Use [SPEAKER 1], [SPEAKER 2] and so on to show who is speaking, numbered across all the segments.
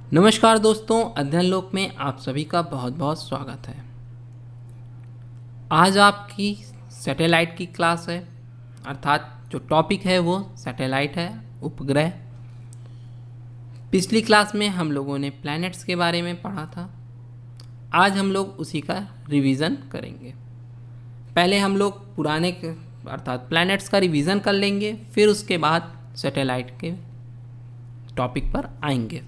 [SPEAKER 1] नमस्कार दोस्तों, अध्ययन लोक में आप सभी का बहुत बहुत स्वागत है। आज आपकी सैटेलाइट की क्लास है, अर्थात जो टॉपिक है वो सैटेलाइट है, उपग्रह। पिछली क्लास में हम लोगों ने प्लैनेट्स के बारे में पढ़ा था। आज हम लोग उसी का रिवीजन करेंगे। पहले हम लोग पुराने अर्थात प्लैनेट्स का रिवीजन कर लेंगे, फिर उसके बाद सैटेलाइट के टॉपिक पर आएंगे।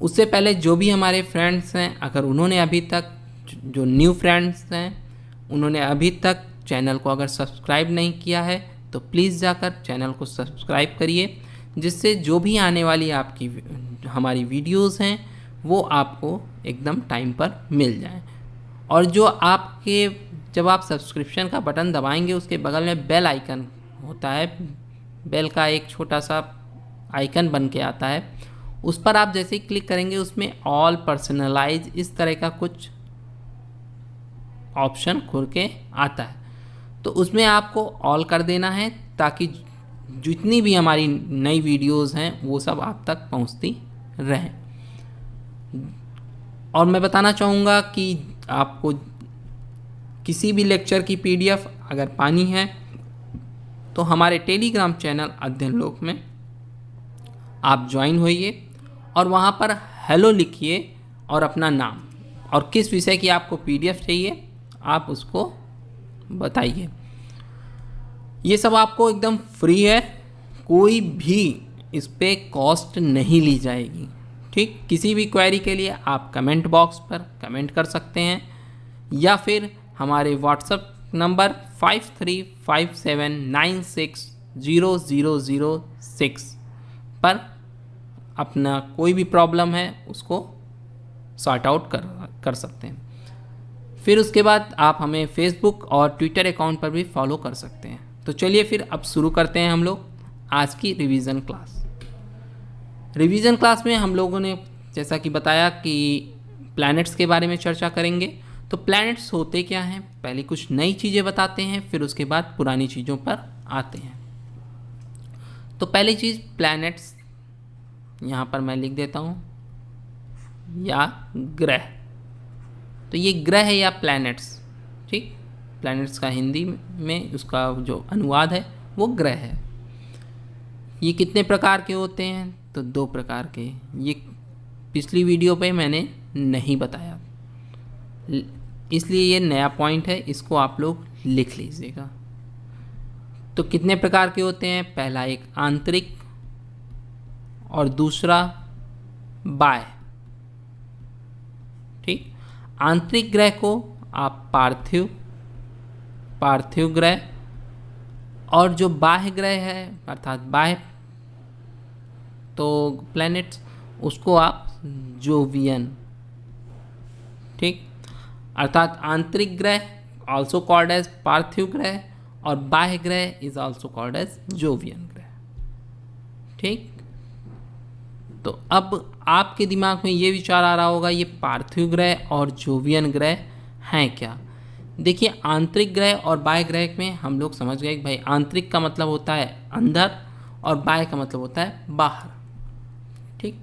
[SPEAKER 1] उससे पहले जो भी हमारे फ्रेंड्स हैं, अगर उन्होंने अभी तक जो न्यू फ्रेंड्स हैं उन्होंने अभी तक चैनल को अगर सब्सक्राइब नहीं किया है तो प्लीज़ जाकर चैनल को सब्सक्राइब करिए, जिससे जो भी आने वाली आपकी हमारी वीडियोस हैं वो आपको एकदम टाइम पर मिल जाएं। और जो आपके जब आप सब्सक्रिप्शन का बटन दबाएंगे उसके बगल में बेल आइकन होता है, बेल का एक छोटा सा आइकन बन के आता है, उस पर आप जैसे ही क्लिक करेंगे उसमें ऑल पर्सनलाइज इस तरह का कुछ ऑप्शन खुल के आता है। तो उसमें आपको ऑल कर देना है ताकि जितनी भी हमारी नई वीडियोस हैं वो सब आप तक पहुंचती रहें। और मैं बताना चाहूँगा कि आपको किसी भी लेक्चर की पीडीएफ अगर पानी है तो हमारे टेलीग्राम चैनल अध्ययन लोक में आप ज्वाइन होइए और वहाँ पर हेलो लिखिए और अपना नाम और किस विषय की आपको पीडीएफ चाहिए आप उसको बताइए। ये सब आपको एकदम फ्री है, कोई भी इस पे कॉस्ट नहीं ली जाएगी। ठीक, किसी भी क्वेरी के लिए आप कमेंट बॉक्स पर कमेंट कर सकते हैं या फिर हमारे व्हाट्सएप नंबर 5357960006 पर अपना कोई भी प्रॉब्लम है उसको सॉर्ट आउट कर सकते हैं। फिर उसके बाद आप हमें फेसबुक और ट्विटर अकाउंट पर भी फॉलो कर सकते हैं। तो चलिए फिर अब शुरू करते हैं हम लोग आज की रिवीजन क्लास। रिवीजन क्लास में हम लोगों ने जैसा कि बताया कि प्लैनेट्स के बारे में चर्चा करेंगे। तो प्लैनेट्स होते क्या हैं, पहले कुछ नई चीज़ें बताते हैं, फिर उसके बाद पुरानी चीज़ों पर आते हैं। तो पहली चीज़ प्लैनेट्स, यहाँ पर मैं लिख देता हूँ, या ग्रह। तो ये ग्रह है या प्लैनेट्स। ठीक, प्लैनेट्स का हिंदी में उसका जो अनुवाद है वो ग्रह है। ये कितने प्रकार के होते हैं, तो 2 प्रकार के। ये पिछली वीडियो पे मैंने नहीं बताया, इसलिए ये नया पॉइंट है, इसको आप लोग लिख लीजिएगा। तो कितने प्रकार के होते हैं, पहला एक आंतरिक और दूसरा बाह्य। ठीक, आंतरिक ग्रह को आप पार्थिव ग्रह, और जो बाह्य ग्रह है अर्थात बाह्य तो प्लैनेट्स, उसको आप जोवियन। ठीक, अर्थात आंतरिक ग्रह ऑल्सो कॉल्ड एज पार्थिव ग्रह और बाह्य ग्रह is also called as Jovian ग्रह। ठीक, तो अब आपके दिमाग में ये विचार आ रहा होगा ये पार्थिव ग्रह और जोवियन ग्रह हैं क्या। देखिए, आंतरिक ग्रह और बाह्य ग्रह में हम लोग समझ गए कि भाई आंतरिक का मतलब होता है अंदर और बाह्य का मतलब होता है बाहर। ठीक,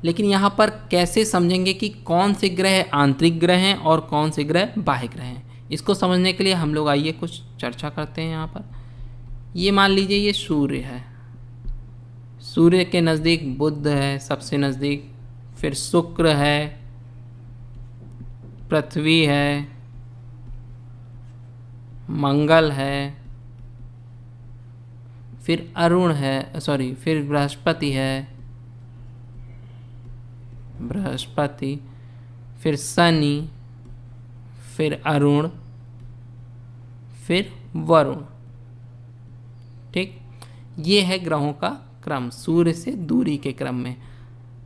[SPEAKER 1] लेकिन यहाँ पर कैसे समझेंगे कि कौन से ग्रह आंतरिक ग्रह हैं और कौन से ग्रह बाह्य ग्रह हैं, इसको समझने के लिए हम लोग आइए कुछ चर्चा करते हैं। यहाँ पर ये मान लीजिए ये सूर्य है, सूर्य के नज़दीक बुध है सबसे नज़दीक, फिर शुक्र है, पृथ्वी है, मंगल है, फिर अरुण है, फिर बृहस्पति है, फिर शनि, फिर अरुण, फिर वरुण। ठीक, ये है ग्रहों का क्रम सूर्य से दूरी के क्रम में।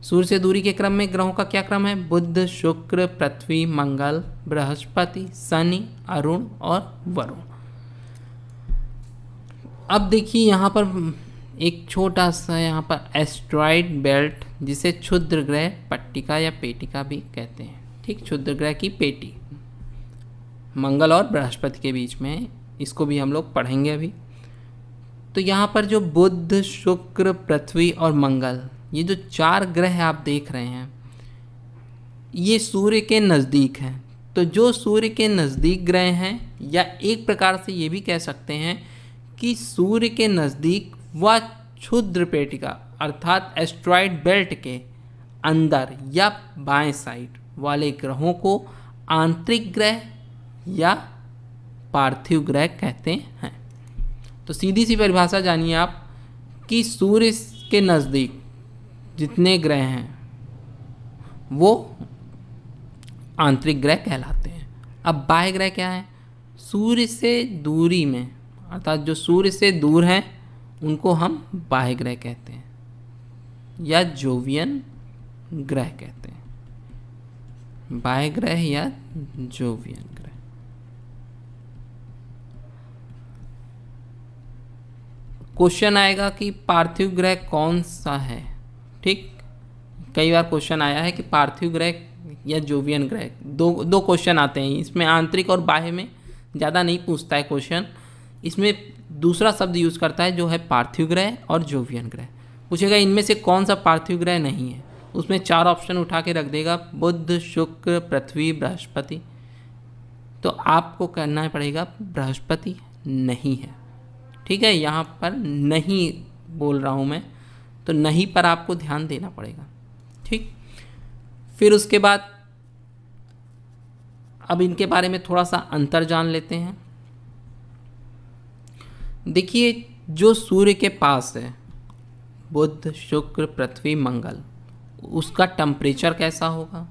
[SPEAKER 1] सूर्य से दूरी के क्रम में ग्रहों का क्या क्रम है, बुध, शुक्र, पृथ्वी, मंगल, बृहस्पति, शनि, अरुण और वरुण। अब देखिए यहाँ पर एक छोटा सा यहाँ पर एस्ट्रॉइड बेल्ट, जिसे क्षुद्र ग्रह पट्टिका या पेटिका भी कहते हैं। ठीक, क्षुद्र ग्रह की पेटी मंगल और बृहस्पति के बीच में है, इसको भी हम लोग पढ़ेंगे अभी। तो यहाँ पर जो बुध, शुक्र, पृथ्वी और मंगल, ये जो 4 ग्रह आप देख रहे हैं ये सूर्य के नज़दीक हैं। तो जो सूर्य के नज़दीक ग्रह हैं, या एक प्रकार से ये भी कह सकते हैं कि सूर्य के नज़दीक व क्षुद्र पेटिका अर्थात एस्ट्रॉयड बेल्ट के अंदर या बाएं साइड वाले ग्रहों को आंतरिक ग्रह या पार्थिव ग्रह कहते हैं। तो सीधी सी परिभाषा जानिए आप कि सूर्य के नज़दीक जितने ग्रह हैं वो आंतरिक ग्रह कहलाते हैं। अब बाह्य ग्रह क्या है? सूर्य से दूरी में, अर्थात जो सूर्य से दूर हैं उनको हम बाह्य ग्रह कहते हैं या जोवियन ग्रह कहते हैं। बाह्य ग्रह या जोवियन ग्रह। क्वेश्चन आएगा कि पार्थिव ग्रह कौन सा है। ठीक, कई बार क्वेश्चन आया है कि पार्थिव ग्रह या जोवियन ग्रह, दो क्वेश्चन आते हैं इसमें। आंतरिक और बाह्य में ज़्यादा नहीं पूछता है क्वेश्चन, इसमें दूसरा शब्द यूज़ करता है जो है पार्थिव ग्रह और जोवियन ग्रह। पूछेगा इनमें से कौन सा पार्थिव ग्रह नहीं है, उसमें 4 ऑप्शन उठा के रख देगा, बुध, शुक्र, पृथ्वी, बृहस्पति। तो आपको करना पड़ेगा बृहस्पति नहीं है। ठीक है, यहाँ पर नहीं बोल रहा हूँ मैं, तो नहीं पर आपको ध्यान देना पड़ेगा। ठीक, फिर उसके बाद अब इनके बारे में थोड़ा सा अंतर जान लेते हैं। देखिए, जो सूर्य के पास है बुध, शुक्र, पृथ्वी, मंगल, उसका टेम्परेचर कैसा होगा,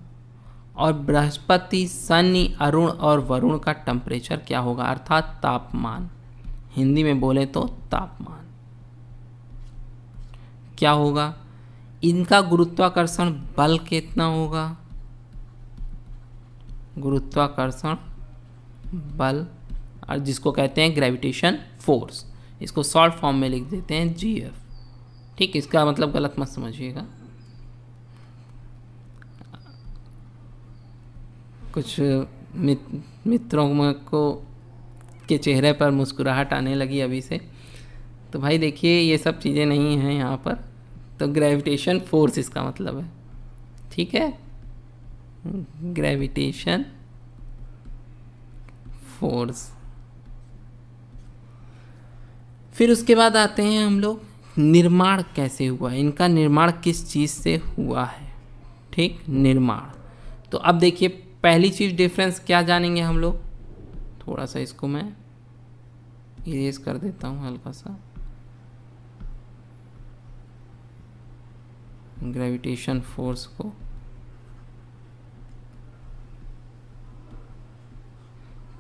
[SPEAKER 1] और बृहस्पति, शनि, अरुण और वरुण का टेम्परेचर क्या होगा, अर्थात तापमान। हिंदी में बोले तो तापमान क्या होगा। इनका गुरुत्वाकर्षण बल कितना होगा, गुरुत्वाकर्षण बल, और जिसको कहते हैं ग्रेविटेशन फोर्स, इसको शॉर्ट फॉर्म में लिख देते हैं जीएफ। ठीक, इसका मतलब गलत मत समझिएगा। कुछ मित्रों को के चेहरे पर मुस्कुराहट आने लगी अभी से। तो भाई देखिए, ये सब चीज़ें नहीं हैं यहाँ पर। तो ग्रेविटेशन फोर्स इसका मतलब है। ठीक है, ग्रेविटेशन फोर्स। फिर उसके बाद आते हैं हम लोग, निर्माण कैसे हुआ, इनका निर्माण किस चीज़ से हुआ है। ठीक, निर्माण। तो अब देखिए, पहली चीज़ डिफरेंस क्या जानेंगे हम लोग। थोड़ा सा इसको मैं इरेज कर देता हूँ हल्का सा, ग्रेविटेशन फोर्स को।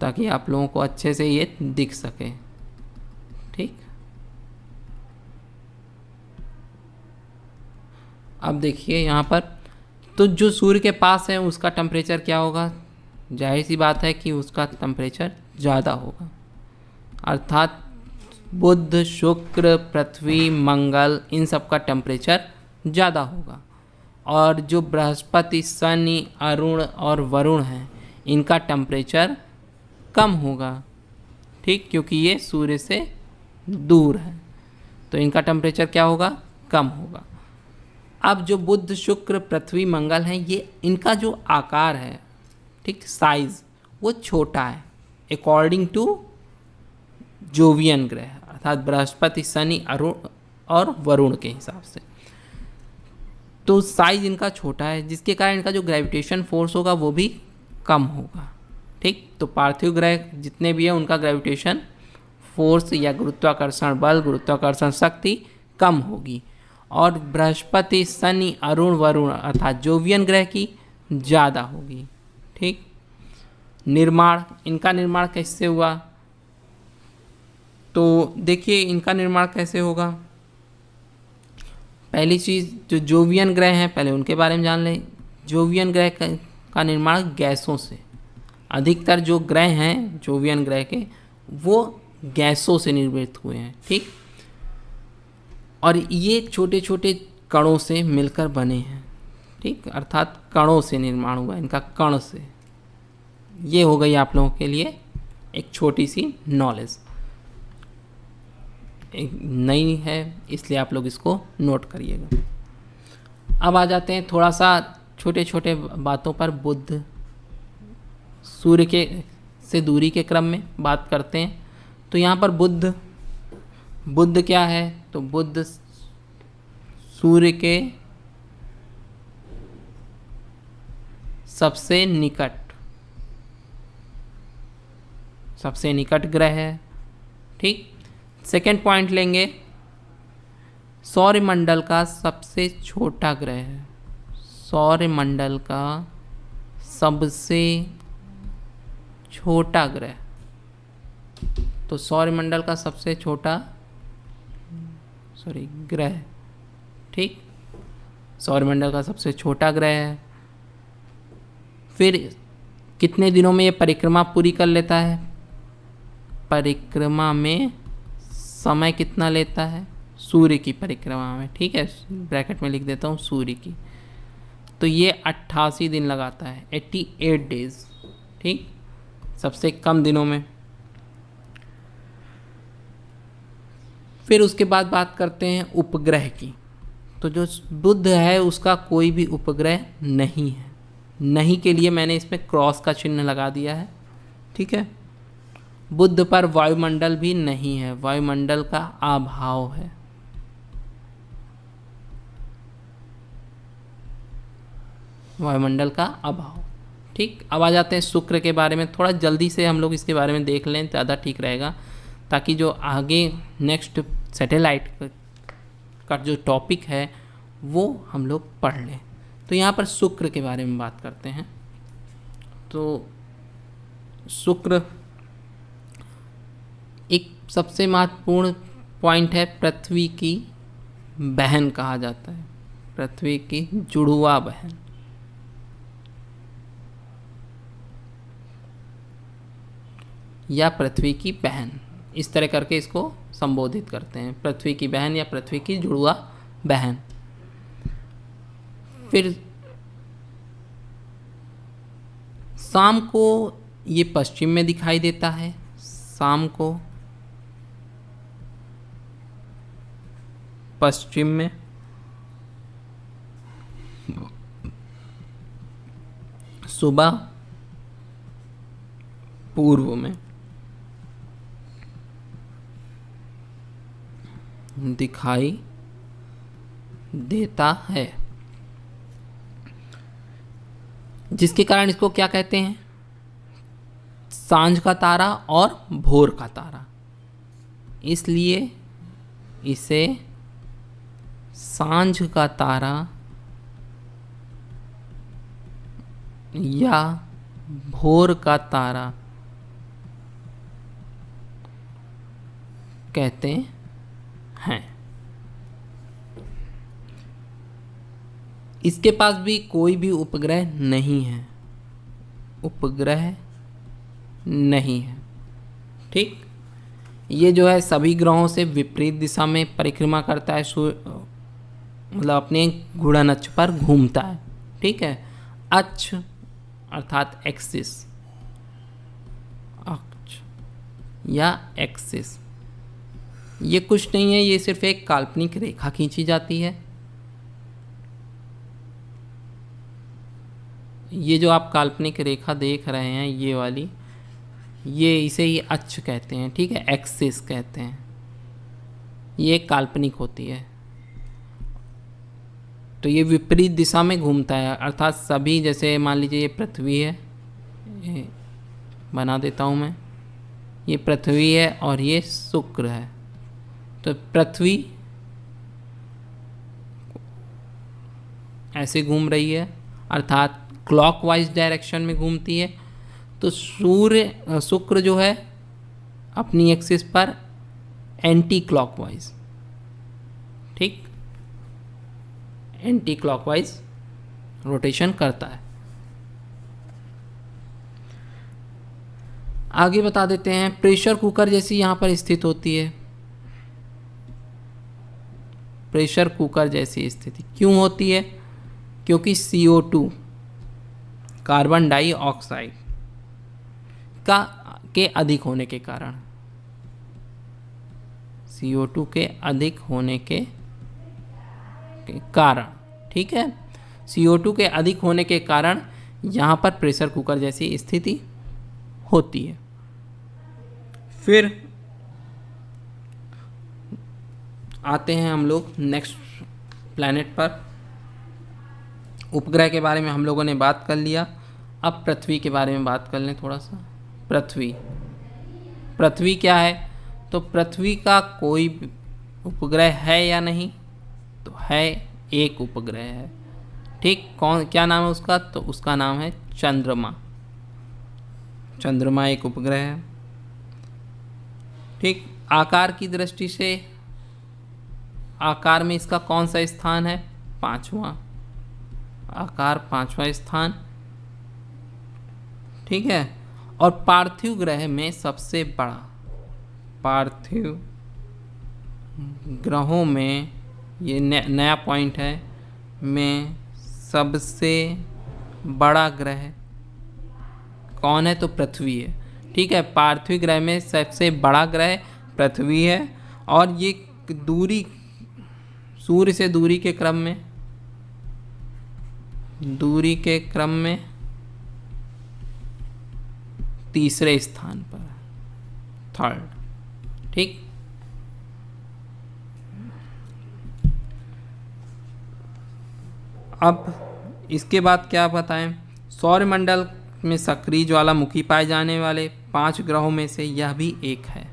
[SPEAKER 1] ताकि आप लोगों को अच्छे से ये दिख सके। ठीक, अब देखिए यहाँ पर, तो जो सूर्य के पास है उसका टेम्परेचर क्या होगा, जाहिर सी बात है कि उसका टेम्परेचर ज़्यादा होगा। अर्थात बुध, शुक्र, पृथ्वी, मंगल, इन सब का टेम्परेचर ज़्यादा होगा। और जो बृहस्पति, शनि, अरुण और वरुण हैं, इनका टेम्परेचर कम होगा। ठीक, क्योंकि ये सूर्य से दूर है, तो इनका टेम्परेचर क्या होगा, कम होगा। अब जो बुध, शुक्र, पृथ्वी, मंगल हैं, ये इनका जो आकार है, ठीक, साइज, वो छोटा है अकॉर्डिंग टू जोवियन ग्रह, अर्थात बृहस्पति, शनि, अरुण और वरुण के हिसाब से। तो साइज इनका छोटा है, जिसके कारण इनका जो ग्रेविटेशन फोर्स होगा वो भी कम होगा। ठीक, तो पार्थिव ग्रह जितने भी हैं उनका ग्रेविटेशन फोर्स या गुरुत्वाकर्षण बल, गुरुत्वाकर्षण शक्ति कम होगी। और बृहस्पति, शनि, अरुण, वरुण अर्थात जोवियन ग्रह की ज़्यादा होगी। ठीक, निर्माण, इनका निर्माण कैसे हुआ, तो देखिए इनका निर्माण कैसे होगा। पहली चीज़, जो जोवियन ग्रह हैं पहले उनके बारे में जान लें। जोवियन ग्रह का निर्माण गैसों से, अधिकतर जो ग्रह हैं जोवियन ग्रह के, वो गैसों से निर्मित हुए हैं। ठीक, और ये छोटे छोटे कणों से मिलकर बने हैं। ठीक, अर्थात कणों से निर्माण हुआ इनका, कण से। ये हो गई आप लोगों के लिए एक छोटी सी नॉलेज, नई है इसलिए आप लोग इसको नोट करिएगा। अब आ जाते हैं थोड़ा सा छोटे छोटे बातों पर। बुध, सूर्य के से दूरी के क्रम में बात करते हैं। तो यहाँ पर बुध क्या है? तो बुध सूर्य के सबसे निकट ग्रह है। ठीक। सेकेंड पॉइंट लेंगे, सौरमंडल का सबसे छोटा ग्रह है। सौरमंडल का सबसे छोटा ग्रह, तो सौरमंडल का सबसे छोटा ग्रह। ठीक, सौरमंडल का सबसे छोटा ग्रह है। फिर कितने दिनों में ये परिक्रमा पूरी कर लेता है? परिक्रमा में समय कितना लेता है? सूर्य की परिक्रमा में, ठीक है, ब्रैकेट में लिख देता हूँ सूर्य की, तो ये 88 दिन लगाता है, 88 डेज। ठीक, सबसे कम दिनों में। फिर उसके बाद बात करते हैं उपग्रह की। तो जो बुध है उसका कोई भी उपग्रह नहीं है। नहीं के लिए मैंने इसमें क्रॉस का चिन्ह लगा दिया है। ठीक है। बुध पर वायुमंडल भी नहीं है, वायुमंडल का अभाव है। वायुमंडल का अभाव। ठीक। अब आ जाते हैं शुक्र के बारे में। थोड़ा जल्दी से हम लोग इसके बारे में देख लें, ज़्यादा ठीक रहेगा, ताकि जो आगे नेक्स्ट सैटेलाइट का जो टॉपिक है वो हम लोग पढ़ लें। तो यहाँ पर शुक्र के बारे में बात करते हैं। तो शुक्र एक सबसे महत्वपूर्ण पॉइंट है, पृथ्वी की बहन कहा जाता है, पृथ्वी की जुड़वा बहन। या पृथ्वी की बहन, इस तरह करके इसको संबोधित करते हैं, पृथ्वी की बहन या पृथ्वी की जुड़वा बहन। फिर शाम को ये पश्चिम में दिखाई देता है, शाम को पश्चिम में, सुबह पूर्व में दिखाई देता है, जिसके कारण इसको क्या कहते हैं? सांझ का तारा और भोर का तारा। इसलिए इसे सांझ का तारा या भोर का तारा कहते हैं। इसके पास भी कोई भी उपग्रह नहीं है, उपग्रह नहीं है। ठीक, ये जो है सभी ग्रहों से विपरीत दिशा में परिक्रमा करता है, मतलब अपने घूर्णन अक्ष पर घूमता है। ठीक है, अक्ष अर्थात एक्सिस, अक्ष या एक्सिस, ये कुछ नहीं है, ये सिर्फ एक काल्पनिक रेखा खींची जाती है। ये जो आप काल्पनिक रेखा देख रहे हैं, ये वाली, ये इसे ही अक्ष कहते हैं। ठीक है, एक्सिस कहते हैं। ये काल्पनिक होती है, तो ये विपरीत दिशा में घूमता है, अर्थात सभी, जैसे मान लीजिए ये पृथ्वी है, ये बना देता हूँ मैं, ये पृथ्वी है और ये शुक्र है। तो पृथ्वी ऐसे घूम रही है, अर्थात क्लॉकवाइज डायरेक्शन में घूमती है। तो शुक्र जो है अपनी एक्सिस पर एंटी क्लॉकवाइज, ठीक, एंटी क्लॉकवाइज रोटेशन करता है। आगे बता देते हैं, प्रेशर कुकर जैसी यहाँ पर स्थित होती है। प्रेशर कुकर जैसी स्थिति क्यों होती है? क्योंकि CO2 कार्बन डाइऑक्साइड के अधिक होने के कारण, CO2 के अधिक होने के कारण, ठीक है। CO2 के अधिक होने के कारण यहाँ पर प्रेशर कुकर जैसी स्थिति होती है। फिर आते हैं हम लोग नेक्स्ट प्लैनेट पर। उपग्रह के बारे में हम लोगों ने बात कर लिया। अब पृथ्वी के बारे में बात कर लें थोड़ा सा। पृथ्वी क्या है? तो पृथ्वी का कोई उपग्रह है या नहीं? तो है, एक उपग्रह है। ठीक, क्या नाम है उसका? तो उसका नाम है चंद्रमा। चंद्रमा एक उपग्रह है। ठीक, आकार की दृष्टि से आकार में इसका कौन सा स्थान है? 5वां। आकार 5वां स्थान। ठीक है। और पार्थिव ग्रह में सबसे बड़ा, पार्थिव ग्रहों में ये नया पॉइंट है, में सबसे बड़ा ग्रह कौन है? तो पृथ्वी है। ठीक है, पार्थिव ग्रह में सबसे बड़ा ग्रह पृथ्वी है। और ये दूरी, सूर्य से दूरी के क्रम में तीसरे स्थान पर, 3rd। ठीक, अब इसके बाद क्या बताएं? सौरमंडल में सक्रिय ज्वालामुखी पाए जाने वाले 5 ग्रहों में से यह भी एक है।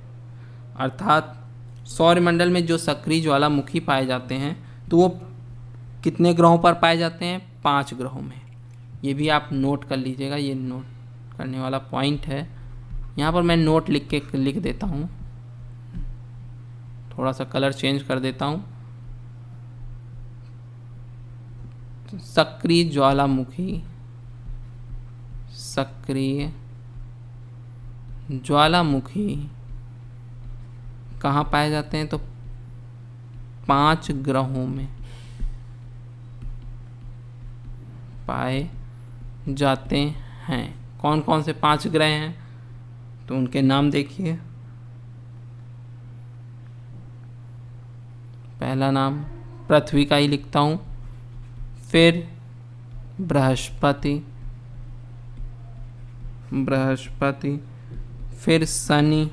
[SPEAKER 1] अर्थात सौरमंडल में जो सक्रिय ज्वालामुखी पाए जाते हैं तो वो कितने ग्रहों पर पाए जाते हैं? 5 ग्रहों में। ये भी आप नोट कर लीजिएगा, ये नोट करने वाला पॉइंट है। यहाँ पर मैं नोट लिख देता हूँ, थोड़ा सा कलर चेंज कर देता हूँ। सक्रिय ज्वालामुखी कहाँ पाए जाते हैं? तो 5 ग्रहों में पाए जाते हैं। कौन कौन से 5 ग्रह हैं? तो उनके नाम देखिए। पहला नाम पृथ्वी का ही लिखता हूँ, फिर बृहस्पति, फिर शनि,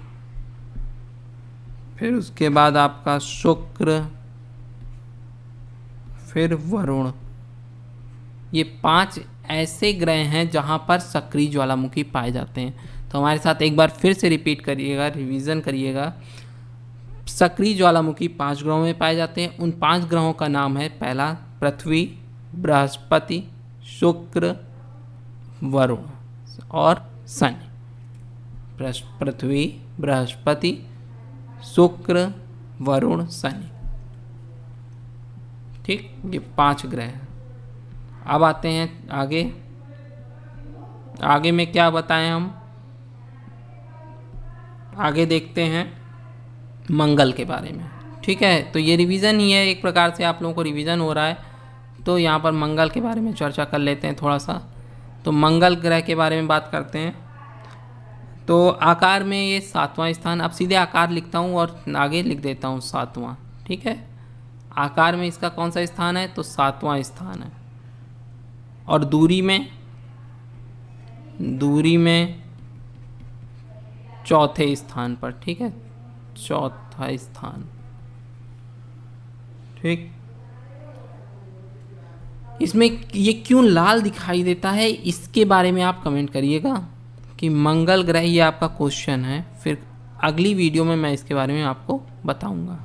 [SPEAKER 1] फिर उसके बाद आपका शुक्र, फिर वरुण। ये 5 ऐसे ग्रह हैं जहाँ पर सक्रिय ज्वालामुखी पाए जाते हैं। तो हमारे साथ एक बार फिर से रिपीट करिएगा, रिवीजन करिएगा। सक्रिय ज्वालामुखी 5 ग्रहों में पाए जाते हैं। उन 5 ग्रहों का नाम है, पहला पृथ्वी, बृहस्पति, शुक्र, वरुण और शनि। पृथ्वी, बृहस्पति, शुक्र, वरुण, शनि। ठीक, ये 5 ग्रह हैं। अब आते हैं आगे में क्या बताएं हम? आगे देखते हैं मंगल के बारे में। ठीक है, तो ये रिवीजन ही है, एक प्रकार से आप लोगों को रिवीजन हो रहा है। तो यहाँ पर मंगल के बारे में चर्चा कर लेते हैं थोड़ा सा। तो मंगल ग्रह के बारे में बात करते हैं। तो आकार में ये 7वां स्थान। अब सीधे आकार लिखता हूँ और आगे लिख देता हूँ 7वां। ठीक है, आकार में इसका कौन सा स्थान है? तो 7वां स्थान है। और दूरी में चौथे स्थान पर। ठीक है, चौथा स्थान। ठीक, इसमें ये क्यों लाल दिखाई देता है, इसके बारे में आप कमेंट करिएगा कि मंगल ग्रह, ये आपका क्वेश्चन है। फिर अगली वीडियो में मैं इसके बारे में आपको बताऊंगा।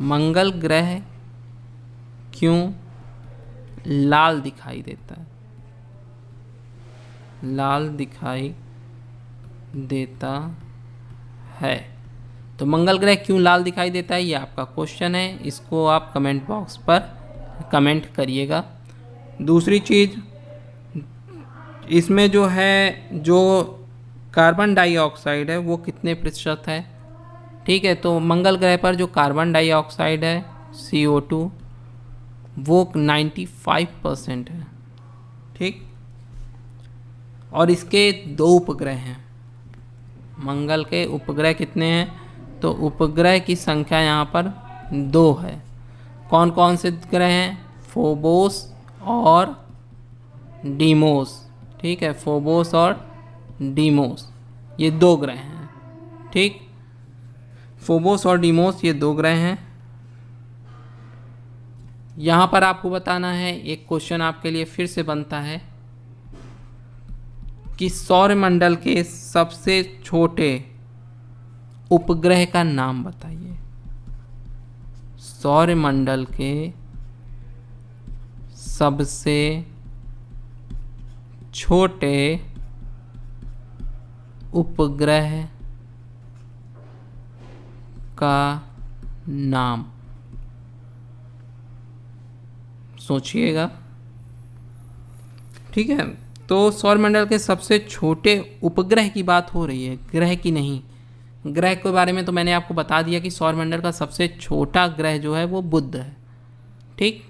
[SPEAKER 1] मंगल ग्रह क्यों लाल दिखाई देता है, लाल दिखाई देता है। तो मंगल ग्रह क्यों लाल दिखाई देता है, ये आपका क्वेश्चन है। इसको आप कमेंट बॉक्स पर कमेंट करिएगा। दूसरी चीज़, इसमें जो है, जो कार्बन डाइऑक्साइड है वो कितने प्रतिशत है? ठीक है, तो मंगल ग्रह पर जो कार्बन डाइऑक्साइड है CO2 वो 95% है। ठीक, और इसके 2 उपग्रह हैं। मंगल के उपग्रह कितने हैं? तो उपग्रह की संख्या यहाँ पर 2 है। कौन कौन से ग्रह हैं? फोबोस और डीमोस। ठीक है, फोबोस और डीमोस ये 2 ग्रह हैं। ठीक, फोबोस और डीमोस ये 2 ग्रह हैं। यहाँ पर आपको बताना है, एक क्वेश्चन आपके लिए फिर से बनता है कि सौरमंडल के सबसे छोटे उपग्रह का नाम बताइए। सौरमंडल के सबसे छोटे उपग्रह का नाम सोचिएगा। ठीक है, तो सौरमंडल के सबसे छोटे उपग्रह की बात हो रही है, ग्रह की नहीं। ग्रह के बारे में तो मैंने आपको बता दिया कि सौरमंडल का सबसे छोटा ग्रह जो है वो बुध है। ठीक,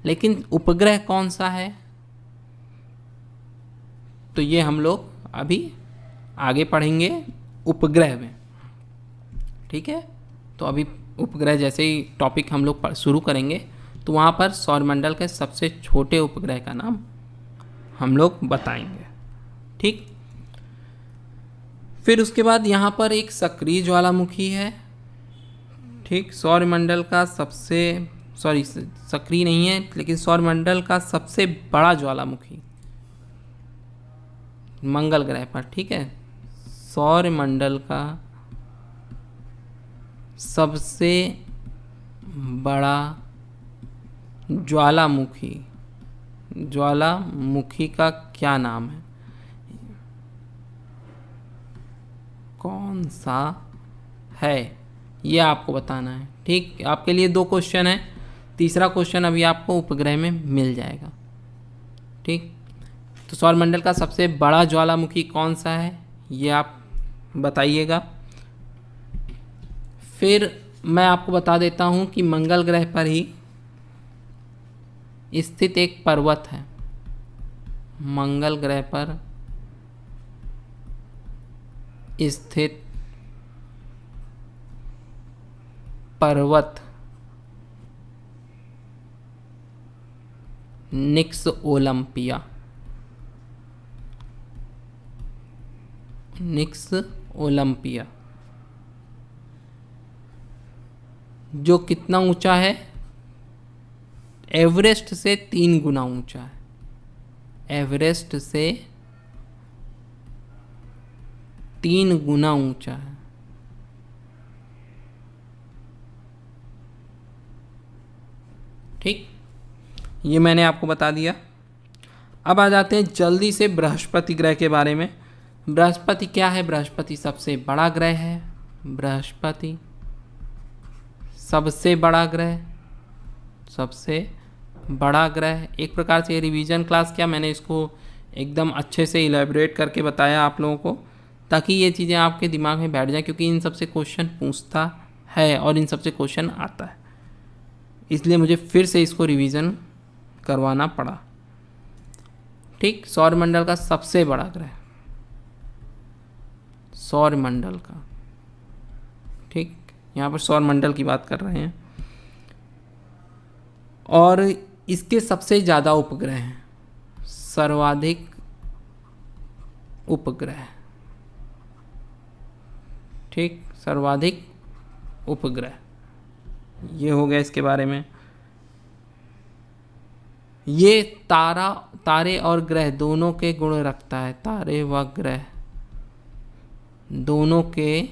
[SPEAKER 1] लेकिन उपग्रह कौन सा है, तो ये हम लोग अभी आगे पढ़ेंगे उपग्रह में। ठीक है, तो अभी उपग्रह जैसे ही टॉपिक हम लोग शुरू करेंगे तो वहाँ पर सौरमंडल के सबसे छोटे उपग्रह का नाम हम लोग बताएंगे। ठीक, फिर उसके बाद यहाँ पर एक सक्रिय ज्वालामुखी है। ठीक, सौरमंडल का सबसे सक्रिय नहीं है, लेकिन सौरमंडल का सबसे बड़ा ज्वालामुखी मंगल ग्रह पर। ठीक है, सौरमंडल का सबसे बड़ा ज्वालामुखी का क्या नाम है, कौन सा है, ये आपको बताना है। ठीक, आपके लिए 2 क्वेश्चन है, तीसरा क्वेश्चन अभी आपको उपग्रह में मिल जाएगा। ठीक, तो सौरमंडल का सबसे बड़ा ज्वालामुखी कौन सा है ये आप बताइएगा। फिर मैं आपको बता देता हूँ कि मंगल ग्रह पर ही स्थित एक पर्वत है। मंगल ग्रह पर स्थित पर्वत निक्स ओलंपिया जो कितना ऊंचा है, एवरेस्ट से 3 गुना ऊंचा है। एवरेस्ट से 3 गुना ऊंचा है। ठीक, ये मैंने आपको बता दिया। अब आ जाते हैं जल्दी से बृहस्पति ग्रह के बारे में। बृहस्पति क्या है, बृहस्पति सबसे बड़ा ग्रह है। बृहस्पति सबसे बड़ा ग्रह, सबसे बड़ा ग्रह। एक प्रकार से रिवीजन क्लास क्या, मैंने इसको एकदम अच्छे से इलेबोरेट करके बताया आप लोगों को, ताकि ये चीज़ें आपके दिमाग में बैठ जाए, क्योंकि इन सबसे क्वेश्चन पूछता है और इन सबसे क्वेश्चन आता है, इसलिए मुझे फिर से इसको रिवीजन करवाना पड़ा। ठीक, सौरमंडल का सबसे बड़ा ग्रह, सौरमंडल का। ठीक, यहाँ पर सौरमंडल की बात कर रहे हैं। और इसके सबसे ज़्यादा उपग्रह हैं, सर्वाधिक उपग्रह। ठीक, सर्वाधिक उपग्रह, ये हो गया इसके बारे में। ये तारे और ग्रह दोनों के गुण रखता है। तारे व ग्रह दोनों के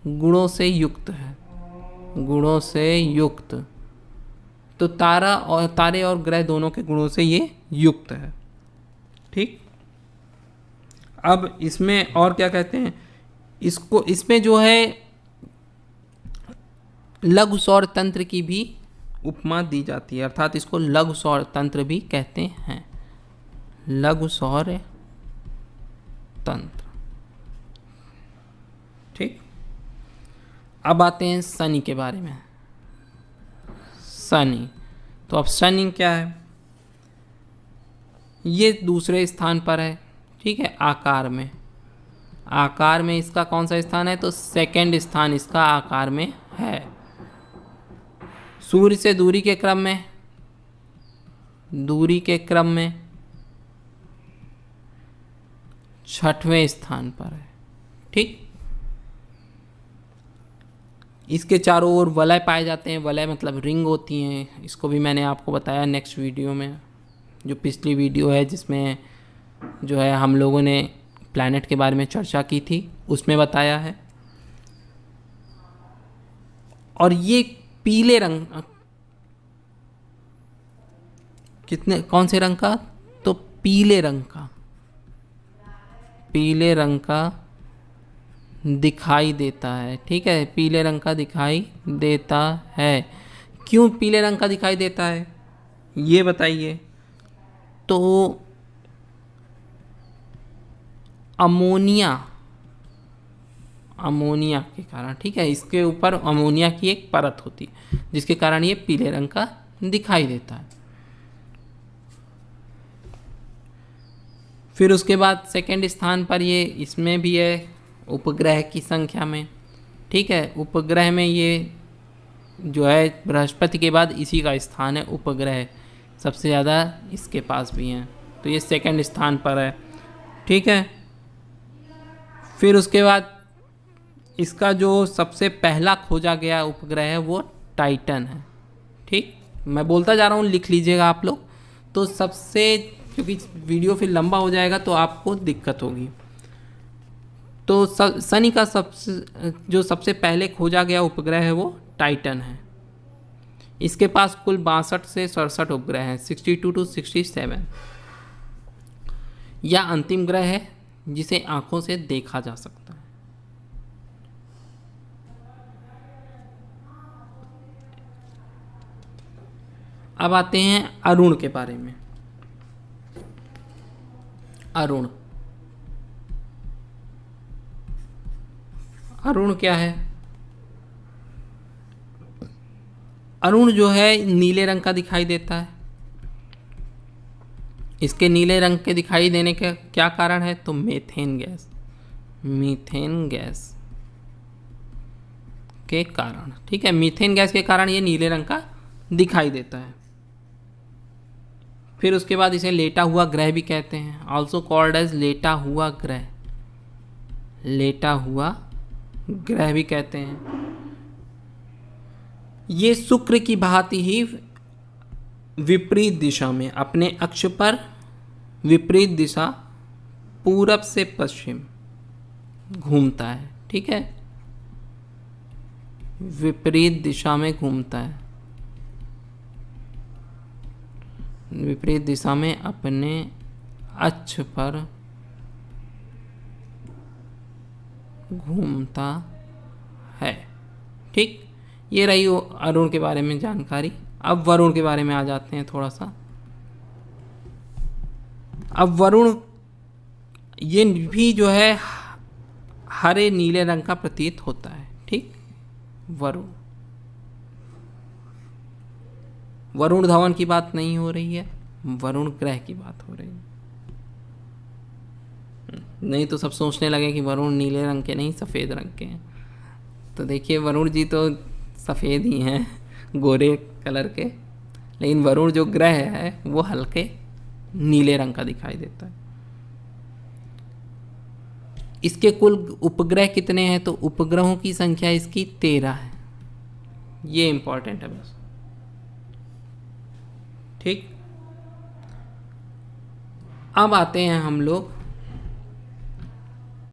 [SPEAKER 1] गुणों से युक्त है, गुणों से युक्त। तो तारे और ग्रह दोनों के गुणों से ये युक्त है। ठीक, अब इसमें और क्या कहते हैं इसको, इसमें जो है लघु सौर तंत्र की भी उपमा दी जाती है, अर्थात इसको लघु सौर तंत्र भी कहते हैं। लघु सौर तंत्र। ठीक, अब आते हैं शनि के बारे में। शनि, तो अब शनि क्या है, ये दूसरे स्थान पर है। ठीक है, आकार में, आकार में इसका कौन सा स्थान है, तो सेकंड स्थान इसका आकार में है। सूर्य से दूरी के क्रम में दूरी के क्रम में 6वें स्थान पर है। ठीक, इसके चारों ओर वलय पाए जाते हैं। वलय मतलब रिंग होती हैं। इसको भी मैंने आपको बताया नेक्स्ट वीडियो में, जो पिछली वीडियो है जिसमें जो है हम लोगों ने प्लैनेट के बारे में चर्चा की थी, उसमें बताया है। और ये पीले रंग, कितने, कौन से रंग का? तो पीले रंग का, पीले रंग का दिखाई देता है। ठीक है, पीले रंग का दिखाई देता है। क्यों पीले रंग का दिखाई देता है ये बताइए। तो अमोनिया के कारण, ठीक है, इसके ऊपर अमोनिया की एक परत होती है जिसके कारण ये पीले रंग का दिखाई देता है। फिर उसके बाद सेकंड स्थान पर ये इसमें भी है उपग्रह की संख्या में। ठीक है, उपग्रह में ये जो है बृहस्पति के बाद इसी का स्थान है। उपग्रह सबसे ज़्यादा इसके पास भी हैं, तो ये सेकंड स्थान पर है। ठीक है, फिर उसके बाद इसका जो सबसे पहला खोजा गया उपग्रह है वो टाइटन है। ठीक, मैं बोलता जा रहा हूँ, लिख लीजिएगा आप लोग। तो सबसे, क्योंकि वीडियो फिर लंबा हो जाएगा तो आपको दिक्कत होगी। तो शनि का सबसे पहले खोजा गया उपग्रह है वो टाइटन है। इसके पास कुल 62 से 67 उपग्रह हैं, 62 to 67। यह अंतिम ग्रह है जिसे आंखों से देखा जा सकता है। अब आते हैं अरुण के बारे में। अरुण क्या है? अरुण जो है नीले रंग का दिखाई देता है। इसके नीले रंग के दिखाई देने का क्या कारण है? तो मीथेन गैस के कारण। ठीक है, मीथेन गैस के कारण ये नीले रंग का दिखाई देता है। फिर उसके बाद इसे लेटा हुआ ग्रह भी कहते हैं, ऑल्सो कॉल्ड एज लेटा हुआ ग्रह भी कहते हैं। ये शुक्र की भांति ही विपरीत दिशा में, अपने अक्ष पर विपरीत दिशा पूरब से पश्चिम घूमता है। ठीक है, विपरीत दिशा में घूमता है, विपरीत दिशा में अपने अक्ष पर घूमता है। ठीक, ये रही अरुण के बारे में जानकारी। अब वरुण के बारे में आ जाते हैं थोड़ा सा। अब वरुण ये भी जो है हरे नीले रंग का प्रतीत होता है। ठीक, वरुण धवन की बात नहीं हो रही है, वरुण ग्रह की बात हो रही है। नहीं तो सब सोचने लगे कि वरुण नीले रंग के नहीं सफ़ेद रंग के हैं। तो देखिए वरुण जी तो सफ़ेद ही हैं, गोरे कलर के, लेकिन वरुण जो ग्रह है वो हल्के नीले रंग का दिखाई देता है। इसके कुल उपग्रह कितने हैं? तो उपग्रहों की संख्या इसकी 13 है। ये इंपॉर्टेंट है बस। ठीक, अब आते हैं हम लोग